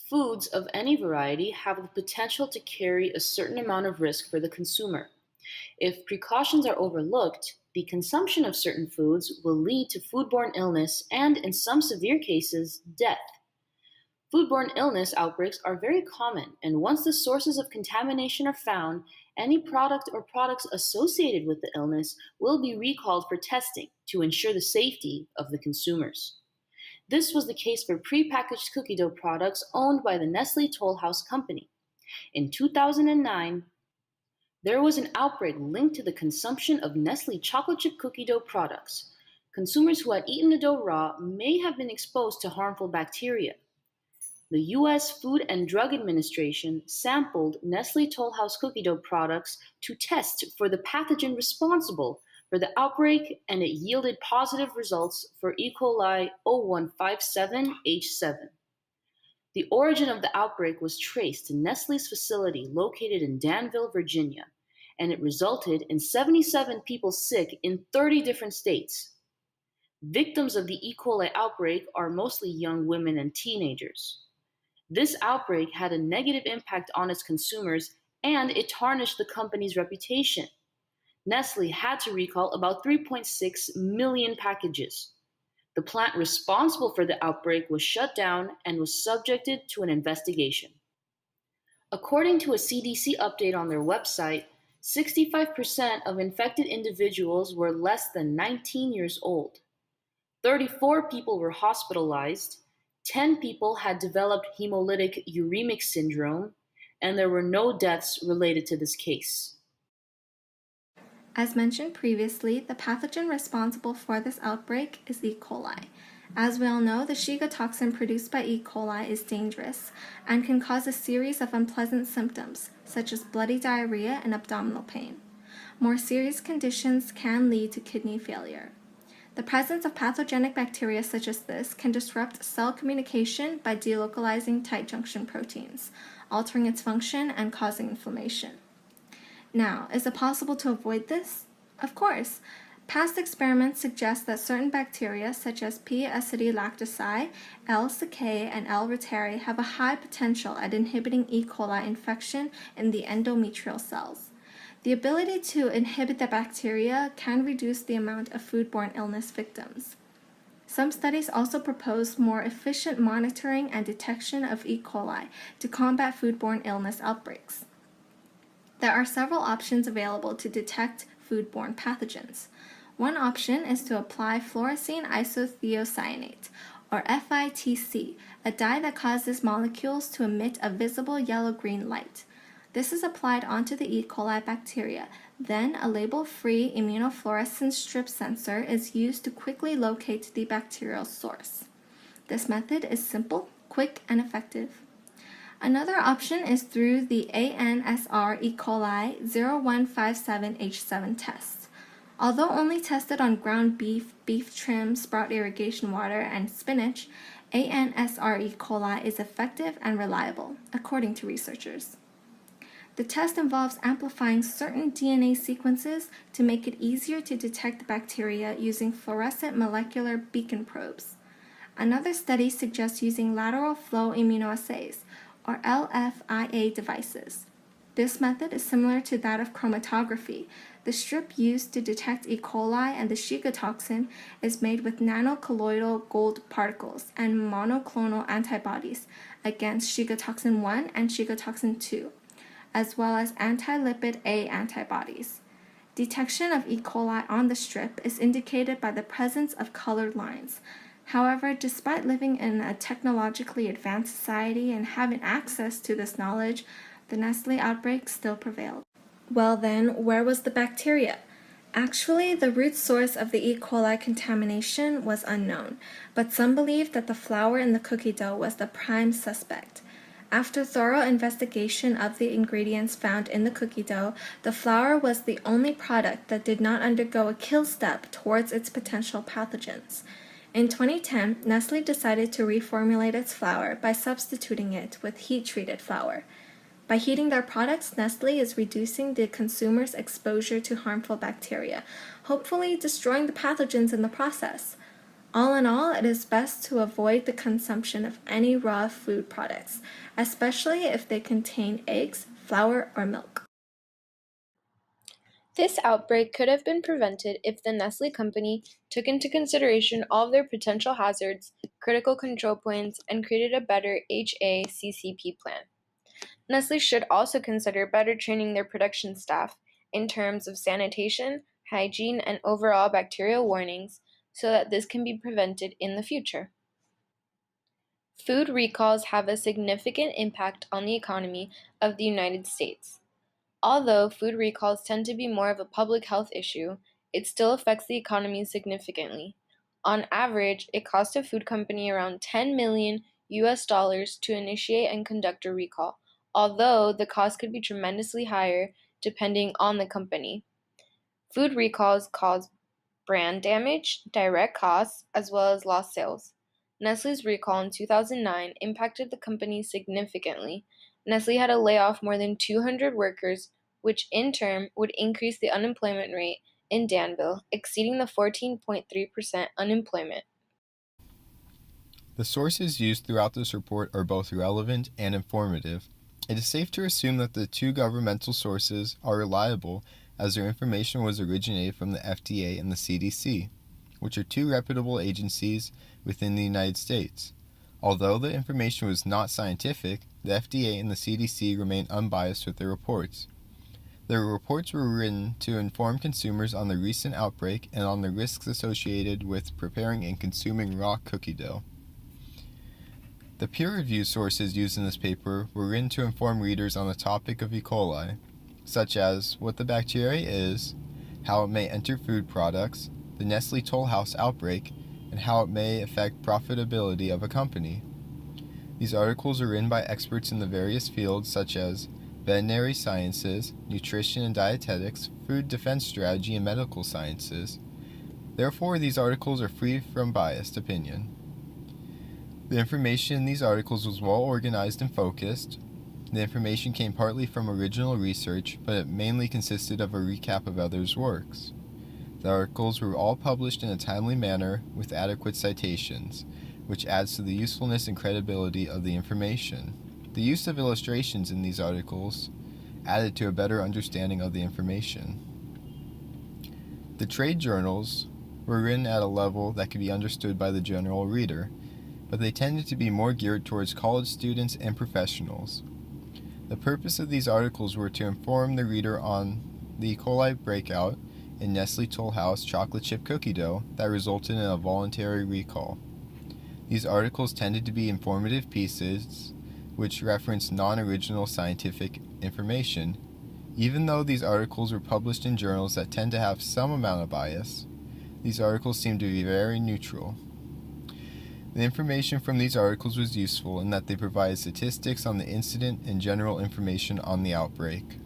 Foods of any variety have the potential to carry a certain amount of risk for the consumer. If precautions are overlooked, the consumption of certain foods will lead to foodborne illness and, in some severe cases, death. Foodborne illness outbreaks are very common, and once the sources of contamination are found, any product or products associated with the illness will be recalled for testing to ensure the safety of the consumers. This was the case for prepackaged cookie dough products owned by the Nestle Toll House Company. In 2009, there was an outbreak linked to the consumption of Nestle chocolate chip cookie dough products. Consumers who had eaten the dough raw may have been exposed to harmful bacteria. The U.S. Food and Drug Administration sampled Nestle Toll House cookie dough products to test for the pathogen responsible for the outbreak, and it yielded positive results for E. coli 0157H7. The origin of the outbreak was traced to Nestle's facility located in Danville, Virginia, and it resulted in 77 people sick in 30 different states. Victims of the E. coli outbreak are mostly young women and teenagers. This outbreak had a negative impact on its consumers, and it tarnished the company's reputation. Nestle had to recall about 3.6 million packages. The plant responsible for the outbreak was shut down and was subjected to an investigation. According to a CDC update on their website, 65% of infected individuals were less than 19 years old. 34 people were hospitalized, 10 people had developed hemolytic uremic syndrome, and there were no deaths related to this case. As mentioned previously, the pathogen responsible for this outbreak is E. coli. As we all know, the Shiga toxin produced by E. coli is dangerous and can cause a series of unpleasant symptoms, such as bloody diarrhea and abdominal pain. More serious conditions can lead to kidney failure. The presence of pathogenic bacteria such as this can disrupt cell communication by delocalizing tight junction proteins, altering its function and causing inflammation. Now, is it possible to avoid this? Of course. Past experiments suggest that certain bacteria such as P. acetylactosai, L. sakei, and L. reuteri have a high potential at inhibiting E. coli infection in the endometrial cells. The ability to inhibit the bacteria can reduce the amount of foodborne illness victims. Some studies also propose more efficient monitoring and detection of E. coli to combat foodborne illness outbreaks. There are several options available to detect foodborne pathogens. One option is to apply fluorescein isothiocyanate, or FITC, a dye that causes molecules to emit a visible yellow-green light. This is applied onto the E. coli bacteria. Then a label-free immunofluorescence strip sensor is used to quickly locate the bacterial source. This method is simple, quick, and effective. Another option is through the ANSR E. coli 0157H7 test. Although only tested on ground beef, beef trim, sprout irrigation water, and spinach, ANSR E. coli is effective and reliable, according to researchers. The test involves amplifying certain DNA sequences to make it easier to detect bacteria using fluorescent molecular beacon probes. Another study suggests using lateral flow immunoassays, or LFIA devices. This method is similar to that of chromatography. The strip used to detect E. coli and the Shiga toxin is made with nanocolloidal gold particles and monoclonal antibodies against Shiga toxin 1 and Shiga toxin 2, as well as anti-lipid A antibodies. Detection of E. coli on the strip is indicated by the presence of colored lines. However, despite living in a technologically advanced society and having access to this knowledge, the Nestle outbreak still prevailed. Well then, where was the bacteria? Actually, the root source of the E. coli contamination was unknown, but some believe that the flour in the cookie dough was the prime suspect. After thorough investigation of the ingredients found in the cookie dough, the flour was the only product that did not undergo a kill step towards its potential pathogens. In 2010, Nestle decided to reformulate its flour by substituting it with heat-treated flour. By heating their products, Nestle is reducing the consumer's exposure to harmful bacteria, hopefully destroying the pathogens in the process. All in all, it is best to avoid the consumption of any raw food products, especially if they contain eggs, flour, or milk. This outbreak could have been prevented if the Nestle company took into consideration all of their potential hazards, critical control points, and created a better HACCP plan. Nestle should also consider better training their production staff in terms of sanitation, hygiene, and overall bacterial warnings so that this can be prevented in the future. Food recalls have a significant impact on the economy of the United States. Although food recalls tend to be more of a public health issue, it still affects the economy significantly. On average, it costs a food company around 10 million US dollars to initiate and conduct a recall, although the cost could be tremendously higher depending on the company. Food recalls cause brand damage, direct costs, as well as lost sales. Nestle's recall in 2009 impacted the company significantly. Nestle had to lay off more than 200 workers, which in turn would increase the unemployment rate in Danville, exceeding the 14.3% unemployment. The sources used throughout this report are both relevant and informative. It is safe to assume that the two governmental sources are reliable as their information was originated from the FDA and the CDC, which are two reputable agencies within the United States. Although the information was not scientific, the FDA and the CDC remain unbiased with their reports. Their reports were written to inform consumers on the recent outbreak and on the risks associated with preparing and consuming raw cookie dough. The peer-reviewed sources used in this paper were written to inform readers on the topic of E. coli, such as what the bacteria is, how it may enter food products, the Nestle Toll House outbreak, and how it may affect profitability of a company. These articles are written by experts in the various fields such as veterinary sciences, nutrition and dietetics, food defense strategy, and medical sciences. Therefore, these articles are free from biased opinion. The information in these articles was well organized and focused. The information came partly from original research, but it mainly consisted of a recap of others' works. The articles were all published in a timely manner with adequate citations, which adds to the usefulness and credibility of the information. The use of illustrations in these articles added to a better understanding of the information. The trade journals were written at a level that could be understood by the general reader, but they tended to be more geared towards college students and professionals. The purpose of these articles were to inform the reader on the E. coli breakout in Nestle Toll House chocolate chip cookie dough that resulted in a voluntary recall. These articles tended to be informative pieces which referenced non-original scientific information. Even though these articles were published in journals that tend to have some amount of bias, these articles seemed to be very neutral. The information from these articles was useful in that they provided statistics on the incident and general information on the outbreak.